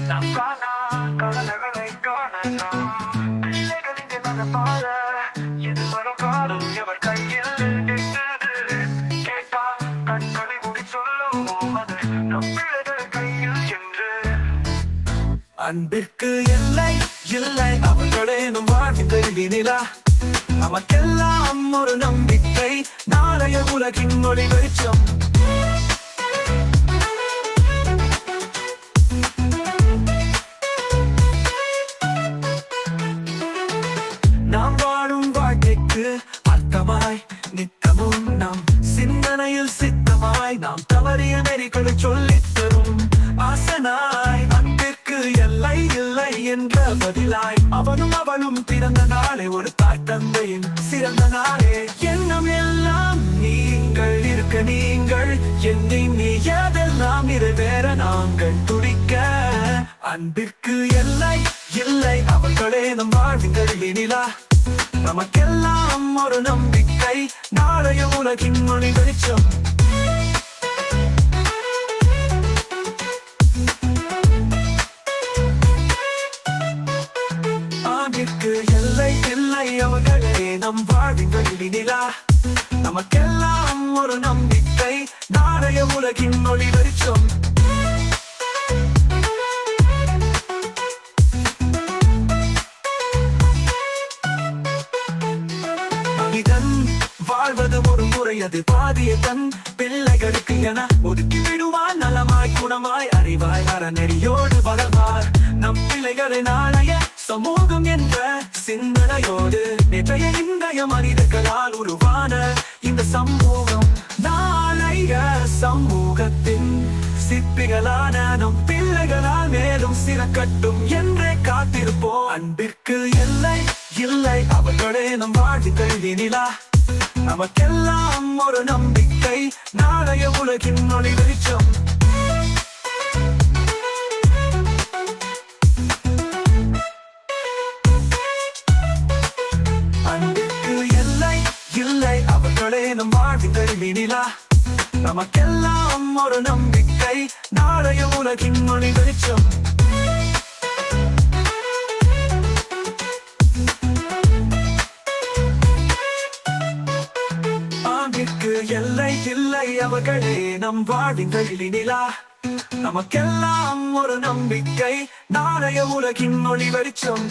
நாம் காணா கவலைகளை காணலாம். பிள்ளைகள் இங்கே நடப்பாத எது வரும் காலம் எவர் கையில் இருக்கிறது. கேட்டால் கண்களை மூடி சொல்லுவோம் அது நம் பிள்ளைகள் கையில் என்று. அன்பிற்கு எல்லை இல்லை அவர்களே நம் வாழ்வின் கல்வி நிலா. நமக்கெல்லாம் ஒரு நம்பிக்கை நாளைய உலகின் ஒளி வெளிச்சம். நாம் வாழும் வாழ்க்கைக்கு அர்த்தமாய் நித்தமும் நம் சிந்தனையில் சித்தமாய் நாம் தவறிய நெறிகளை சொல்லித் தரும் ஆசனாய். அன்பிற்கு எல்லை இல்லை என்ற பதிலாய் அவனும் அவளும் பிறந்த நாளே ஒரு தாய் தந்தையின் சிறந்த நாளே. எண்ணம் எல்லாம் நீங்கள் இருக்க நீங்கள் எண்ணி நீ எதெல்லாம் நிறைவேற நாங்கள் துடிக்க. அன்பிற்கு எல்லை இல்லை அவர்களே நம் வாழ்வின் கல்வி நிலா. நமக்கெல்லாம் ஒரு நம்பிக்கை நாளைய உலகின் ஒளி வெளிச்சம். அன்பிற்கு எல்லை இல்லை அவர்களே நம் வாழ்வின் கல்வி நிலா. நமக்கெல்லாம் ஒரு நம்பிக்கை நாளைய உலகின் ஒளி வெளிச்சம். மனிதன் வாழ்வது ஒரு முறை அது பாதிய தன் பிள்ளைகளுக்கு என ஒதுக்கி விடுவான். நலமாய் குணமாய் அறிவாய் அறநெறியோடு வளர்வார் நம் பிள்ளைகளை நாளைய சமூகம் என்ற சிந்தனையோடு. நேற்றைய இன்றைய மனிதர்களால் உருவான இந்த சமூகம் நாளைய சமூகத்தின் சிற்பிகளான நம் பிள்ளைகளால் மேலும் சிறக்கட்டும் என்றே காத்திருப்போம். அன்பிற்கு எல்லை இல்லை அவர்களே நம் வாழ்வின் கல்வி நிலா. நமக்கெல்லாம் ஒரு நம்பிக்கை நாளைய உலகின் ஒளி வெளிச்சம். அன்பிற்கு எல்லை இல்லை அவர்களே நம் வாழ்வின் கல்வி நிலா. நமக்கெல்லாம் ஒரு நம்பிக்கை நாளைய உலகின் ஒளி வெளிச்சம். அன்பிற்கு எல்லை இல்லை அவர்களே நம் வாழ்வின் கல்வி நிலா. நமக்கெல்லாம் ஒரு நம்பிக்கை நாளைய உலகின் ஒளி வெளிச்சம்.